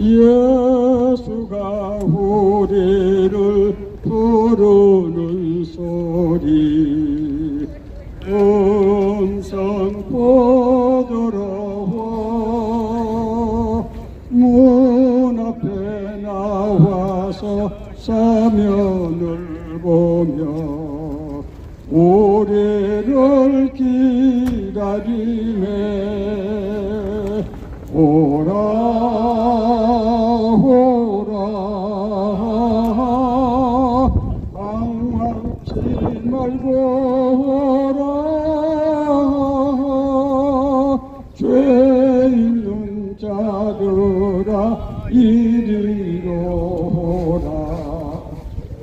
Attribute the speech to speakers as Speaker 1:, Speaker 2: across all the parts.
Speaker 1: 예수가 우리를 부르는 소리 음성 보더라와 문 앞에 나와서 사면을 보며 우리를 기다리네. 오라 오라 방황치 말고 오라 죄 있는 자들아 이리로 오라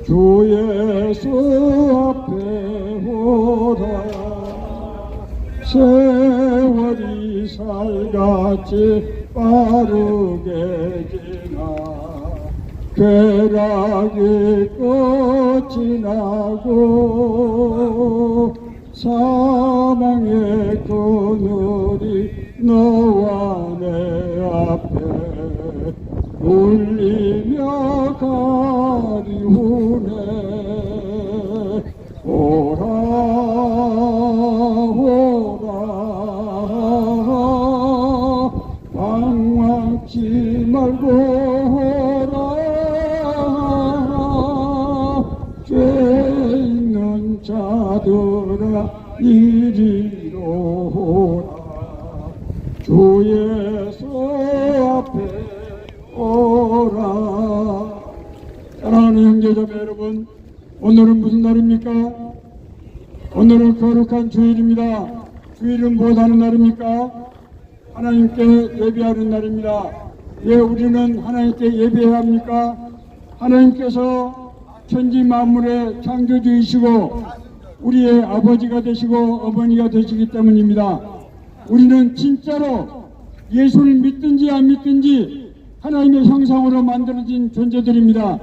Speaker 1: 주 예수 앞에 오라 세월이 살같이 빠르게 지나 쾌락이 끝이 나고 사망의 그늘이 너와 내 앞에 울리며 가리우네. 오라 오라 방황치 말고 오라 죄 있는 자들아 이리로 오라 주 예수 앞에 오라. 사랑하는 형제자매 여러분, 오늘은 무슨 날입니까? 오늘은 거룩한 주일입니다. 주일은 무엇하는 날입니까? 하나님께 예배하는 날입니다. 왜 우리는 하나님께 예배해야 합니까? 하나님께서 천지 만물의 창조주이시고 우리의 아버지가 되시고 어머니가 되시기 때문입니다. 우리는 진짜로 예수를 믿든지 안 믿든지 하나님의 형상으로 만들어진 존재들입니다.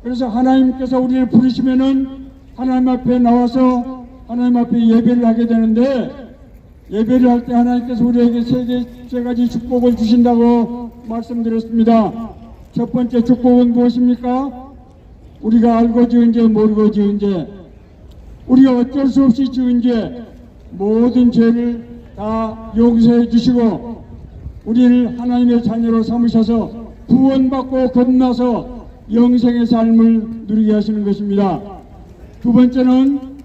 Speaker 1: 그래서 하나님께서 우리를 부르시면은 하나님 앞에 나와서 하나님 앞에 예배를 하게 되는데, 예배를 할 때 하나님께서 우리에게 세 가지 축복을 주신다고 말씀드렸습니다. 첫 번째 축복은 무엇입니까? 우리가 알고 지은 죄, 모르고 지은 죄, 우리가 어쩔 수 없이 지은 죄, 모든 죄를 다 용서해 주시고 우리를 하나님의 자녀로 삼으셔서 구원받고 건너서 영생의 삶을 누리게 하시는 것입니다. 두 번째는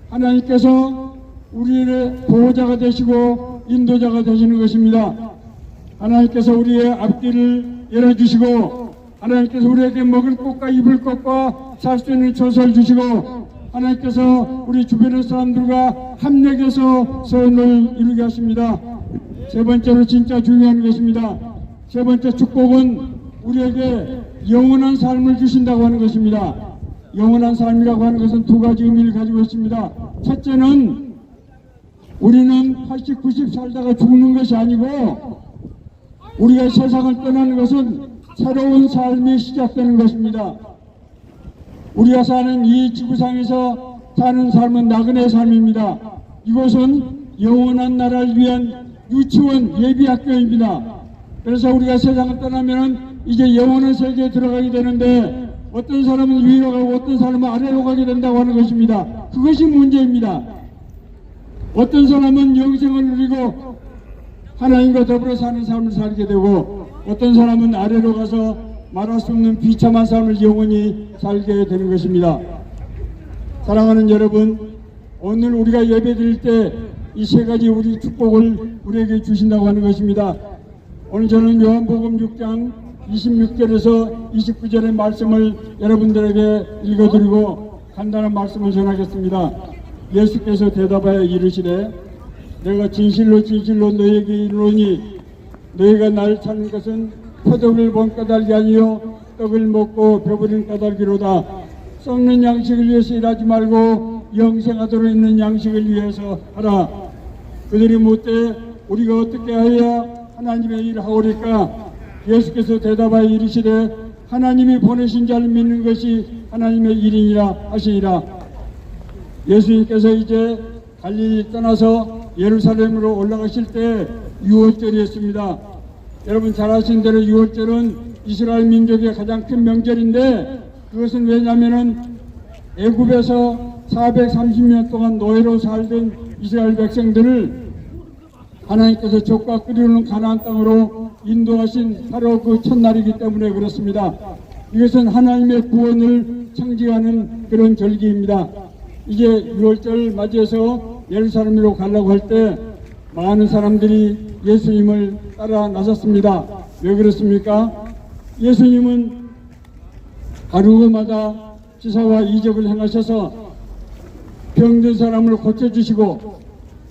Speaker 1: 하나님께서 우리의 보호자가 되시고 인도자가 되시는 것입니다. 하나님께서 우리의 앞길을 열어주시고 하나님께서 우리에게 먹을 것과 입을 것과 살 수 있는 처소를 주시고 하나님께서 우리 주변의 사람들과 합력해서 선을 이루게 하십니다. 세 번째로 진짜 중요한 것입니다. 세 번째 축복은 우리에게 영원한 삶을 주신다고 하는 것입니다. 영원한 삶이라고 하는 것은 두 가지 의미를 가지고 있습니다. 첫째는 우리는 80, 90 살다가 죽는 것이 아니고 우리가 세상을 떠나는 것은 새로운 삶이 시작되는 것입니다. 우리가 사는 이 지구상에서 사는 삶은 나그네 삶입니다. 이곳은 영원한 나라를 위한 유치원 예비학교입니다. 그래서 우리가 세상을 떠나면 이제 영원한 세계에 들어가게 되는데 어떤 사람은 위로 가고 어떤 사람은 아래로 가게 된다고 하는 것입니다. 그것이 문제입니다. 어떤 사람은 영생을 누리고 하나님과 더불어 사는 삶을 살게 되고 어떤 사람은 아래로 가서 말할 수 없는 비참한 삶을 영원히 살게 되는 것입니다. 사랑하는 여러분, 오늘 우리가 예배드릴 때 이 세 가지 우리 축복을 우리에게 주신다고 하는 것입니다. 오늘 저는 요한복음 6장 26절에서 29절의 말씀을 여러분들에게 읽어드리고 간단한 말씀을 전하겠습니다. 예수께서 대답하여 이르시되 내가 진실로 진실로 너희에게 이르노니 너희가 나를 찾는 것은 포도를 본 까닭이 아니요 떡을 먹고 배부른 까닭이로다. 썩는 양식을 위해서 일하지 말고 영생하도록 있는 양식을 위해서 하라. 그들이 묻되 우리가 어떻게 하여야 하나님의 일을 하오리까? 예수께서 대답하여 이르시되 하나님이 보내신 자를 믿는 것이 하나님의 일이니라 하시니라. 예수님께서 이제 갈릴리 떠나서 예루살렘으로 올라가실 때 유월절이었습니다. 여러분 잘 아시는 대로 유월절은 이스라엘 민족의 가장 큰 명절인데, 그것은 왜냐하면은 애굽에서 430년 동안 노예로 살던 이스라엘 백성들을 하나님께서 족과 끓이는 가나안 땅으로 인도하신 바로 그 첫날이기 때문에 그렇습니다. 이것은 하나님의 구원을 상징하는 그런 절기입니다. 이제 6월절 맞이해서 예루살렘으로 가려고 할 때 많은 사람들이 예수님을 따라 나섰습니다. 왜 그렇습니까? 예수님은 하루마다 기사와 이적을 행하셔서 병든 사람을 고쳐주시고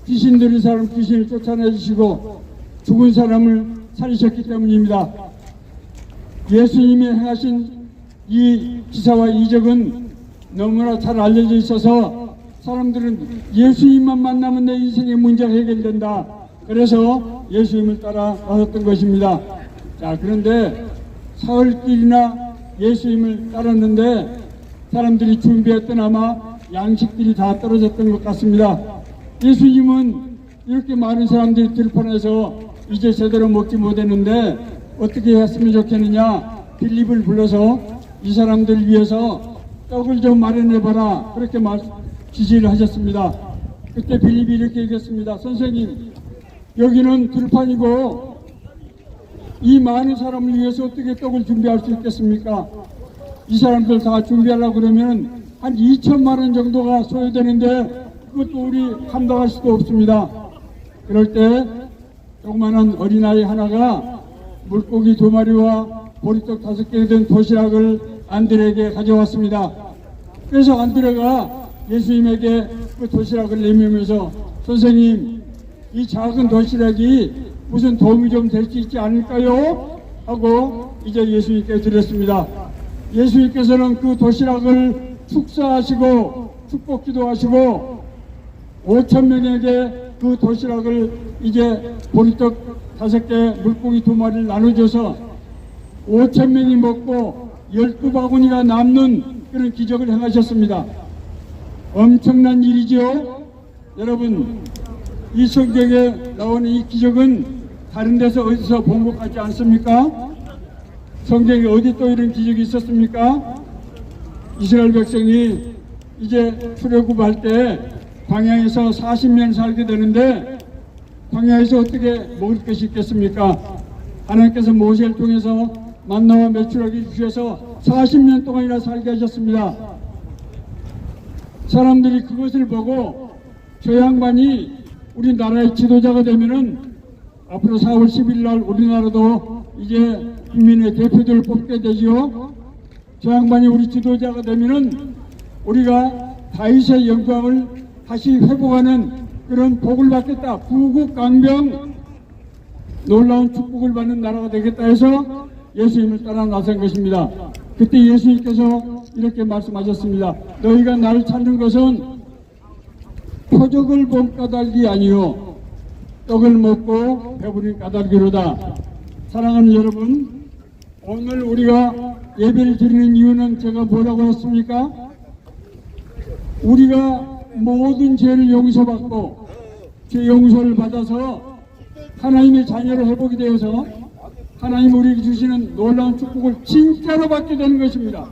Speaker 1: 귀신 들린 사람 귀신을 쫓아내주시고 죽은 사람을 살리셨기 때문입니다. 예수님이 행하신 이 기사와 이적은 너무나 잘 알려져 있어서 사람들은 예수님만 만나면 내 인생의 문제가 해결된다. 그래서 예수님을 따라 나섰던 것입니다. 자, 그런데 사흘길이나 예수님을 따랐는데 사람들이 준비했던 아마 양식들이 다 떨어졌던 것 같습니다. 예수님은 이렇게 많은 사람들이 들판에서 이제 제대로 먹지 못했는데 어떻게 했으면 좋겠느냐, 빌립을 불러서 이 사람들을 위해서 떡을 좀 마련해봐라, 그렇게 지시를 하셨습니다. 그때 빌립이 이렇게 얘기했습니다. 선생님, 여기는 들판이고 이 많은 사람을 위해서 어떻게 떡을 준비할 수 있겠습니까? 이 사람들 다 준비하려고 그러면 한 2천만 원 정도가 소요되는데 그것도 우리 감당할 수도 없습니다. 그럴 때 조그마한 어린아이 하나가 물고기 2마리와 보리떡 5개 든 도시락을 안드레에게 가져왔습니다. 그래서 안드레가 예수님에게 그 도시락을 내밀면서 선생님, 이 작은 도시락이 무슨 도움이 좀 될 수 있지 않을까요? 하고 이제 예수님께 드렸습니다. 예수님께서는 그 도시락을 축사하시고 축복기도 하시고 5,000명에게 그 도시락을 이제 보리떡 5개 물고기 2마리를 나눠줘서 5,000명이 먹고 12바구니가 남는 그런 기적을 행하셨습니다. 엄청난 일이죠. 여러분, 이 성경에 나오는 이 기적은 다른 데서 어디서 본 것 같지 않습니까? 성경에 어디 또 이런 기적이 있었습니까? 이스라엘 백성이 이제 출애굽할 때 광야에서 40년 살게 되는데 광야에서 어떻게 먹을 것이 있겠습니까? 하나님께서 모세를 통해서 만나와 메추라기 주셔서 40년 동안이나 살게 하셨습니다. 사람들이 그것을 보고 저 양반이 우리나라의 지도자가 되면은 앞으로 4월 10일 날 우리나라도 이제 국민의 대표들을 뽑게 되지요. 저 양반이 우리 지도자가 되면은 우리가 다윗의 영광을 다시 회복하는 그런 복을 받겠다. 부국강병 놀라운 축복을 받는 나라가 되겠다 해서 예수님을 따라 나선 것입니다. 그때 예수님께서 이렇게 말씀하셨습니다. 너희가 나를 찾는 것은 표적을 본 까닭이 아니요 떡을 먹고 배부린 까닭이로다. 사랑하는 여러분, 오늘 우리가 예배를 드리는 이유는 제가 뭐라고 했습니까? 우리가 모든 죄를 용서받고 죄 용서를 받아서 하나님의 자녀로 회복이 되어서 하나님 우리에게 주시는 놀라운 축복을 진짜로 받게 되는 것입니다.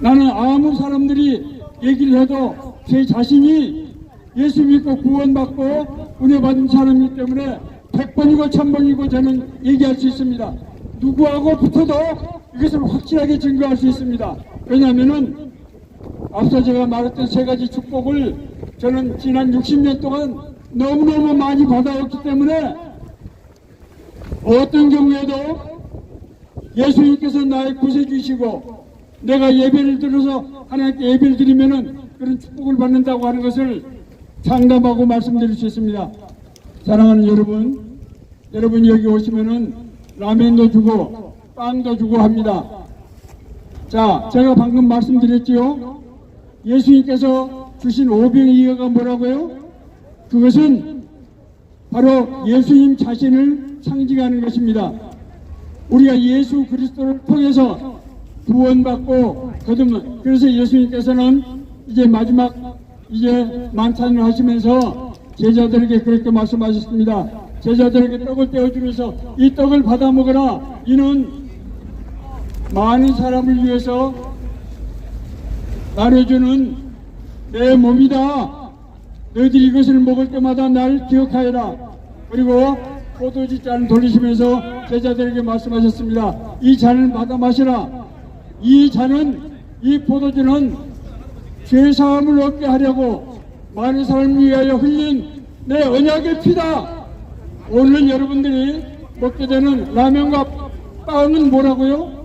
Speaker 1: 나는 아무 사람들이 얘기를 해도 제 자신이 예수 믿고 구원받고 은혜 받은 사람이기 때문에 100번이고 1000번이고 저는 얘기할 수 있습니다. 누구하고 붙어도 이것을 확실하게 증거할 수 있습니다. 왜냐하면은 앞서 제가 말했던 3가지 축복을 저는 지난 60년 동안 너무너무 많이 받아왔기 때문에 어떤 경우에도 예수님께서 나의 구세주시고 내가 예배를 들어서 하나님께 예배를 드리면은 그런 축복을 받는다고 하는 것을 장담하고 말씀드릴 수 있습니다. 사랑하는 여러분, 여러분 여기 오시면은 라면도 주고 빵도 주고 합니다. 자, 제가 방금 말씀드렸지요. 예수님께서 주신 오병의 이어가 뭐라고요? 그것은 바로 예수님 자신을 상징하는 것입니다. 우리가 예수 그리스도를 통해서 구원받고 거듭난, 그래서 예수님께서는 이제 마지막 이제 만찬을 하시면서 제자들에게 그렇게 말씀하셨습니다. 제자들에게 떡을 떼어주면서 이 떡을 받아 먹어라. 이는 많은 사람을 위해서 나눠주는 내 몸이다. 너희들이 이것을 먹을 때마다 날 기억하여라. 그리고 포도주 잔을 돌리시면서 제자들에게 말씀하셨습니다. 이 잔을 받아 마시라. 이 잔은, 이 포도주는 죄사함을 얻게 하려고 많은 사람을 위하여 흘린 내 언약의 피다. 오늘 여러분들이 먹게 되는 라면과 빵은 뭐라고요?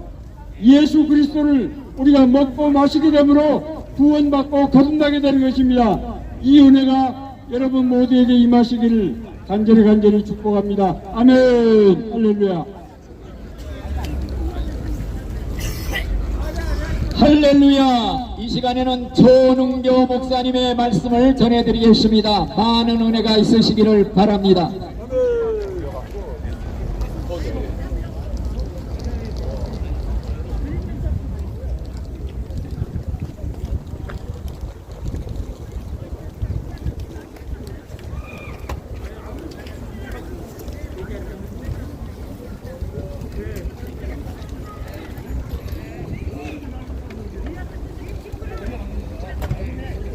Speaker 1: 예수 그리스도를 우리가 먹고 마시게 되므로 구원받고 거듭나게 되는 것입니다. 이 은혜가 여러분 모두에게 임하시기를 간절히 축복합니다. 아멘. 할렐루야.
Speaker 2: 할렐루야. 이 시간에는 조능교 목사님의 말씀을 전해드리겠습니다. 많은 은혜가 있으시기를 바랍니다.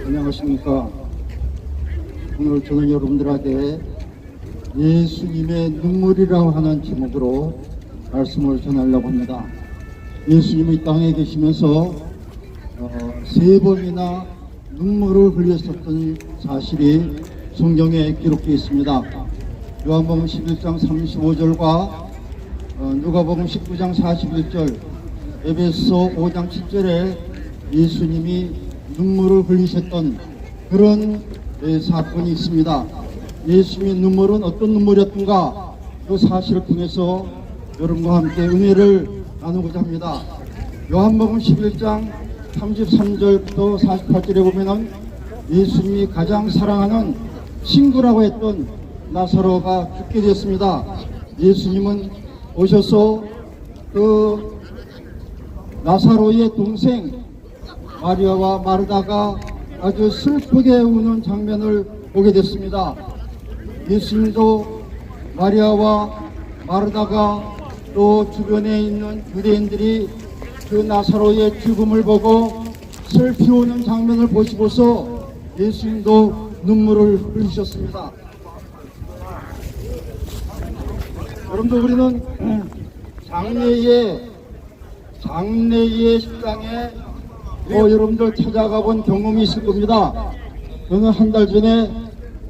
Speaker 3: 안녕하십니까. 오늘 저는 여러분들에게 예수님의 눈물이라고 하는 제목으로 말씀을 전하려고 합니다. 예수님이 땅에 계시면서 3번이나 눈물을 흘렸었던 사실이 성경에 기록되어 있습니다. 요한복음 11장 35절과 누가복음 19장 41절, 에베소 5장 7절에 예수님이 눈물을 흘리셨던 그런 사건이 있습니다. 예수님의 눈물은 어떤 눈물이었던가, 그 사실을 통해서 여러분과 함께 은혜를 나누고자 합니다. 요한복음 11장 33절부터 48절에 보면은 예수님이 가장 사랑하는 친구라고 했던 나사로가 죽게 되었습니다. 예수님은 오셔서 그 나사로의 동생 마리아와 마르다가 아주 슬프게 우는 장면을 보게 됐습니다. 예수님도 마리아와 마르다가 또 주변에 있는 유대인들이 그 나사로의 죽음을 보고 슬피 우는 장면을 보시고서 예수님도 눈물을 흘리셨습니다. 여러분들, 우리는 장례의 식당에 여러분들 찾아가 본 경험이 있을 겁니다. 저는 한 달 전에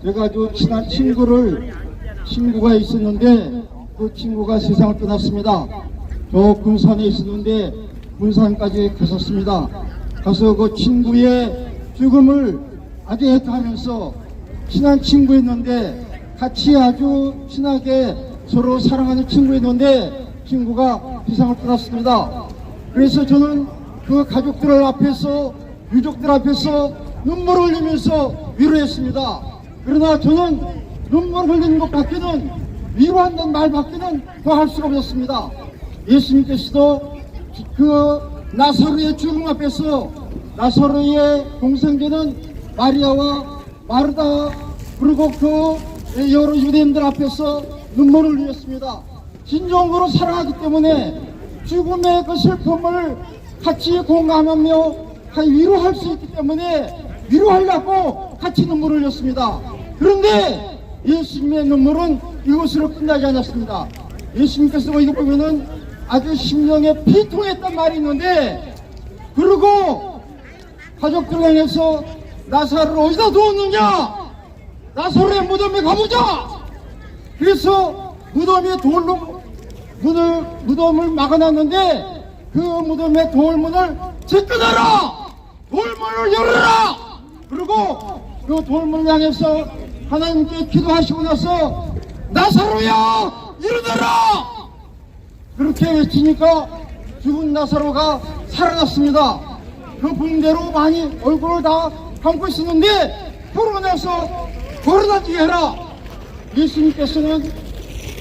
Speaker 3: 제가 아주 친한 친구가 있었는데 그 친구가 세상을 떠났습니다. 저 군산에 있었는데 군산까지 갔었습니다. 가서 그 친구의 죽음을 아주 애타하면서 친한 친구였는데 같이 아주 친하게 서로 사랑하는 친구였는데 친구가 세상을 떠났습니다. 그래서 저는 그 가족들 앞에서, 유족들 앞에서 눈물을 흘리면서 위로했습니다. 그러나 저는 눈물 흘리는 것 밖에는, 위로한다는 말 밖에는 더 할 수가 없었습니다. 예수님께서도 그 나사로의 죽음 앞에서 나사로의 동생되는 마리아와 마르다, 그리고 그 여러 유대인들 앞에서 눈물을 흘렸습니다. 진정으로 사랑하기 때문에 죽음의 그 슬픔을 같이 공감하며 위로할 수 있기 때문에 위로하려고 같이 눈물을 흘렸습니다. 그런데 예수님의 눈물은 이것으로 끝나지 않았습니다. 예수님께서 이거 보면은 아주 심령에 비통했단 말이 있는데, 그리고 가족들 향해서 나사로를 어디다 두었느냐? 나사로의 무덤에 가보자! 그래서 무덤에 무덤을 막아놨는데 그 무덤의 돌문을 제껴놔라! 돌문을 열어라! 그리고 그 돌문을 향해서 하나님께 기도하시고 나서 나사로야! 일어나라! 그렇게 외치니까 죽은 나사로가 살아났습니다. 그 붕대로 많이 얼굴을 다 감고 있었는데 결혼해서 걸어다니게 해라! 예수님께서는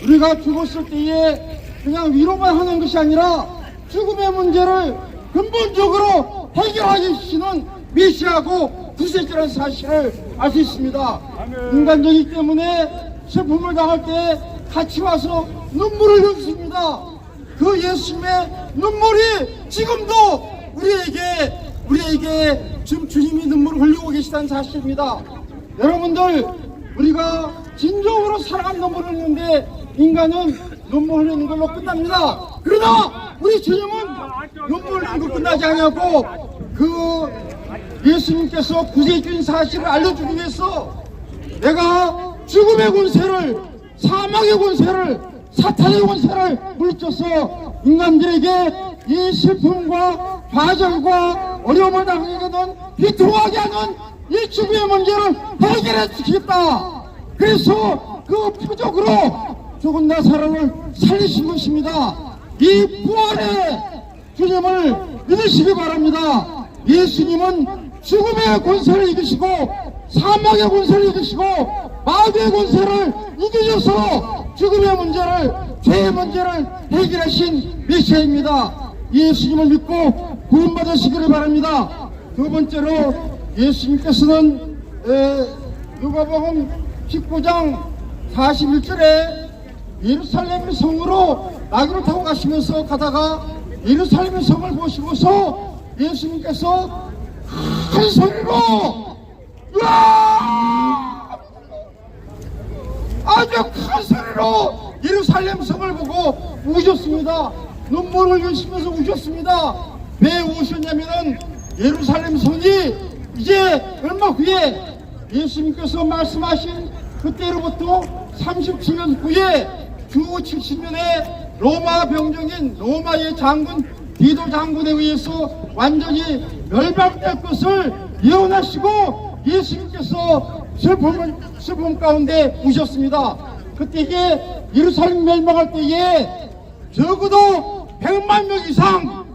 Speaker 3: 우리가 죽었을 때에 그냥 위로만 하는 것이 아니라 죽음의 문제를 근본적으로 해결해 주시는 메시아고 구세주라는 사실을 알 수 있습니다. 인간적이기 때문에 슬픔을 당할 때 같이 와서 눈물을 흘렸습니다. 그 예수님의 눈물이 지금도 우리에게 지금 주님이 눈물을 흘리고 계시다는 사실입니다. 여러분들, 우리가 진정으로 사랑한 눈물을 흘리는데 인간은 눈물 흘리는 걸로 끝납니다. 그러나 우리 주님은 눈물 흘리는 거 끝나지 않냐고, 그 예수님께서 구세주인 사실을 알려주기 위해서 내가 죽음의 권세를, 사망의 권세를, 사탄의 권세를 물리쳐서 인간들에게 이 슬픔과 좌절과 어려움을 당하게 되는 비통하게 하는 이 죽음의 문제를 해결해 주시겠다. 그래서 그 표적으로 죽은 나사로를 살리신 것입니다. 이 부활의 주님을 믿으시기 바랍니다. 예수님은 죽음의 권세를 이기시고 사망의 권세를 이기시고 마귀의 권세를 이기셔서 죽음의 문제를, 죄의 문제를 해결하신 메시아입니다. 예수님을 믿고 구원받으시기를 바랍니다. 두 번째로 예수님께서는 누가복음 19장 41절에 예루살렘 성으로 나귀를 타고 가시면서 가다가 예루살렘 성을 보시고서 예수님께서 큰 소리로 으아! 아주 큰 소리로 예루살렘 성을 보고 우셨습니다. 눈물을 흘리시면서 우셨습니다. 왜 우셨냐면은 예루살렘 성이 이제 얼마 후에 예수님께서 말씀하신 그때로부터 37년 후에 주 70년에 로마 병정인 로마의 장군 디도 장군에 의해서 완전히 멸망될 것을 예언하시고 예수님께서 슬픔 가운데 우셨습니다. 그때 이게 예루살렘 멸망할 때에 적어도 100만 명 이상,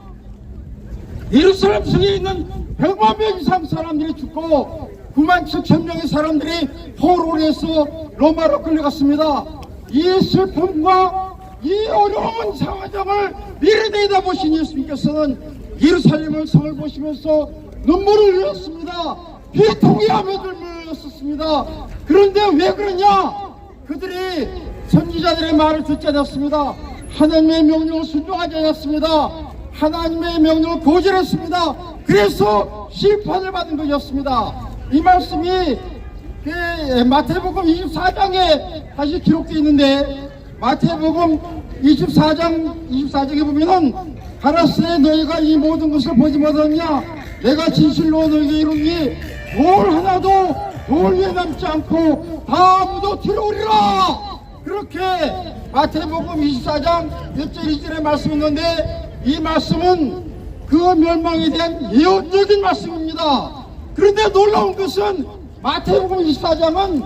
Speaker 3: 예루살렘 성에 있는 100만 명 이상 사람들이 죽고 9만 7천 명의 사람들이 포로로 해서 로마로 끌려갔습니다. 이 슬픔과 이 어려운 상황을 미리 내다보신 예수님께서는 예루살렘 성을 보시면서 눈물을 흘렸습니다. 비통해하며 눈물을 흘렸었습니다. 그런데 왜 그러냐? 그들이 선지자들의 말을 듣지 않았습니다. 하나님의 명령을 순종하지 않았습니다. 하나님의 명령을 거절했습니다. 그래서 심판을 받은 것이었습니다. 이 말씀이 마태복음 24장에 다시 기록되어 있는데, 마태복음 24장에 보면은 가라사대 너희가 이 모든 것을 보지 못하느냐? 내가 진실로 너희에게 이르노니 돌 하나도 돌 위에 남지 않고 다 무도 들어오리라. 그렇게 마태복음 24장 1절 2절에 말씀했는데, 이 말씀은 그 멸망에 대한 예언적인 말씀입니다. 그런데 놀라운 것은 마태복음 24장은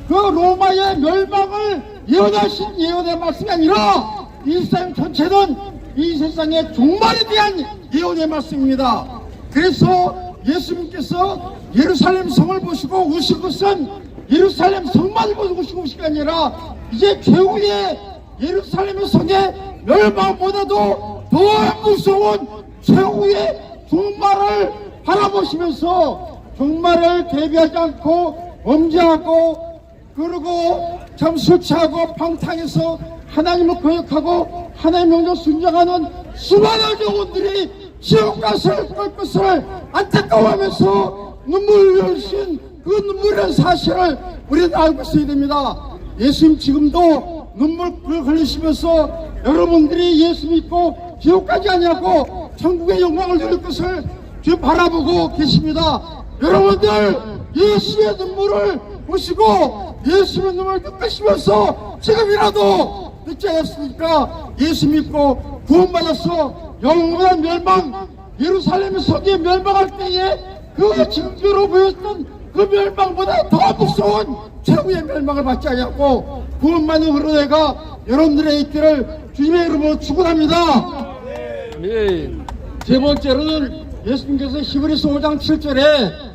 Speaker 3: 그 로마의 멸망을 예언하신 예언의 말씀이 아니라 이 세상 전체는 이 세상의 종말에 대한 예언의 말씀입니다. 그래서 예수님께서 예루살렘 성을 보시고 우신 것은 예루살렘 성만 보시고 우신 게 아니라 이제 최후의 예루살렘 성의 멸망보다도 더 무서운 최후의 종말을 바라보시면서 종말을 대비하지 않고 범죄하고 그러고 참 술 취하고 방탕해서 하나님을 거역하고 하나님의 명령 순종하는 수많은 영혼들이 지옥 가서 갈 것을 안타까워하면서 눈물을 흘리신 그 눈물이라는 사실을 우리는 알고 있어야 됩니다. 예수님 지금도 눈물 흘리시면서 여러분들이 예수 믿고 지옥 가지 아니하고 천국의 영광을 누릴 것을 지금 바라보고 계십니다. 여러분들 예수의 눈물을 보시고 예수의 눈물을 느끼시면서 지금이라도 늦지 않았습니까? 예수 믿고 구원받아서 영원한 멸망, 예루살렘 성이 멸망할 때에 그 징조로 보였던 그 멸망보다 더 무서운 최후의 멸망을 받지 않았고 구원받는 은혜가 여러분들의 있기를 주님의 이름으로 축원합니다. 세 번째로는 예수님께서 히브리서 5장 7절에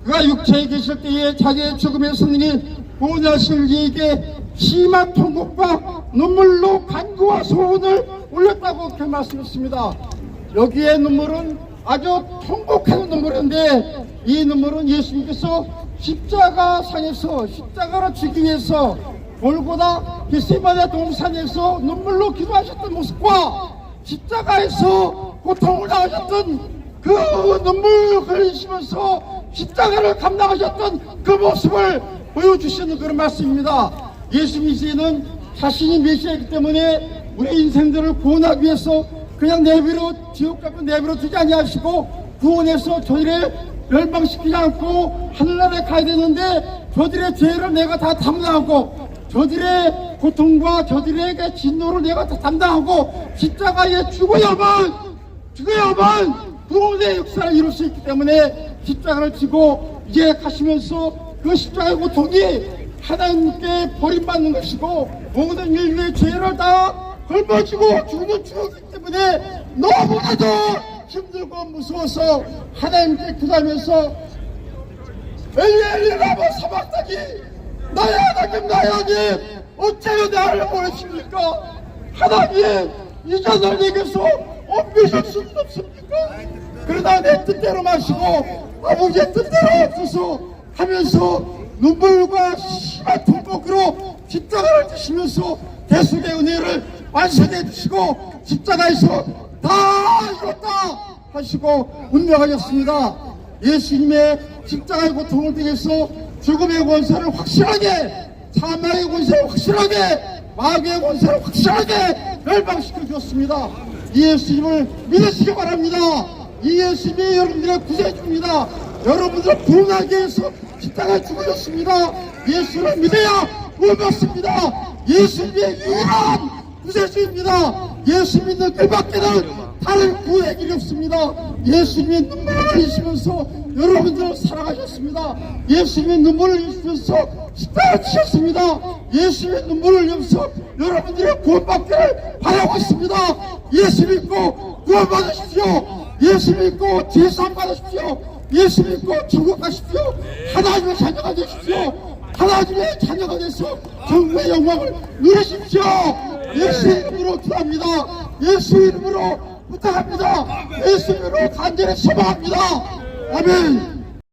Speaker 3: 그가 육체에 계실 때에 자기의 죽음의 선능이 구원하실 이에게 심한 통곡과 눈물로 간구와 소원을 올렸다고 그렇게 말씀했습니다. 여기에 눈물은 아주 통곡하는 눈물인데 이 눈물은 예수님께서 십자가 상에서 십자가로 죽기 위해서 골고다 겟세마네 동산에서 눈물로 기도하셨던 모습과 십자가에서 고통을 당하셨던 그 눈물 흘리시면서 십자가를 감당하셨던 그 모습을 보여주시는 그런 말씀입니다. 예수님 이제는 자신이 메시아이기 때문에 우리 인생들을 구원하기 위해서 그냥 내버려 지옥 가고 내버려 두지 아니하시고 구원해서 저희를 멸망시키지 않고 하늘나라에 가야 되는데 저들의 죄를 내가 다 담당하고 저들의 고통과 저들에게 진노를 내가 다 담당하고 십자가에 죽어야만 구원의 역사를 이룰 수 있기 때문에 십자가를 지고 이제 가시면서 그 십자가의 고통이 하나님께 버림받는 것이고 모든 인류의 죄를 다 걸머지고 죽는 죽었기 때문에 너무나도 힘들고 무서워서 하나님께 기도하면서 엘리 라마 사박다기 나의 하나님 어째요 나를 보내십니까? 하나님 이 자들에게서 옮기실 수는 없습니까? 그러나 내 뜻대로 마시고 아버지의 뜻대로 없어서 하면서 눈물과 심한 통곡으로 십자가를 지시면서 대속의 은혜를 완성해 주시고 십자가에서 다 이뤘다 하시고 운명하셨습니다. 예수님의 십자가의 고통을 통해서 죽음의 권세를 확실하게, 사망의 권세를 확실하게, 마귀의 권세를 확실하게 멸망시켜 주었습니다. 이 예수님을 믿으시기 바랍니다. 이 예수님이 여러분들의 구세주입니다. 여러분들을 구원하기 위해서 십자가에 죽으셨습니다. 예수를 믿어야 구원받습니다. 예수님의 유일한 구세주입니다. 예수 믿는 길밖에는 다른 구원의 길이 없습니다. 예수님의 눈물을 흘리시면서 여러분들을 사랑하셨습니다. 예수님의 눈물을 흘리시면서 십자가를 치셨습니다. 예수님의 눈물을 흘리면서 여러분들의 구원받기를 바라고 있습니다. 예수 믿고 구원받으십시오. 예수 믿고 제사함 받으십시오. 예수 믿고 천국 가십시오. 하나님의 자녀가 되십시오. 하나님의 자녀가 돼서 정부의 영광을 누리십시오. 예수 이름으로 기도합니다. 예수 이름으로 부탁합니다. 예수 이름으로 간절히 소망합니다. 아멘.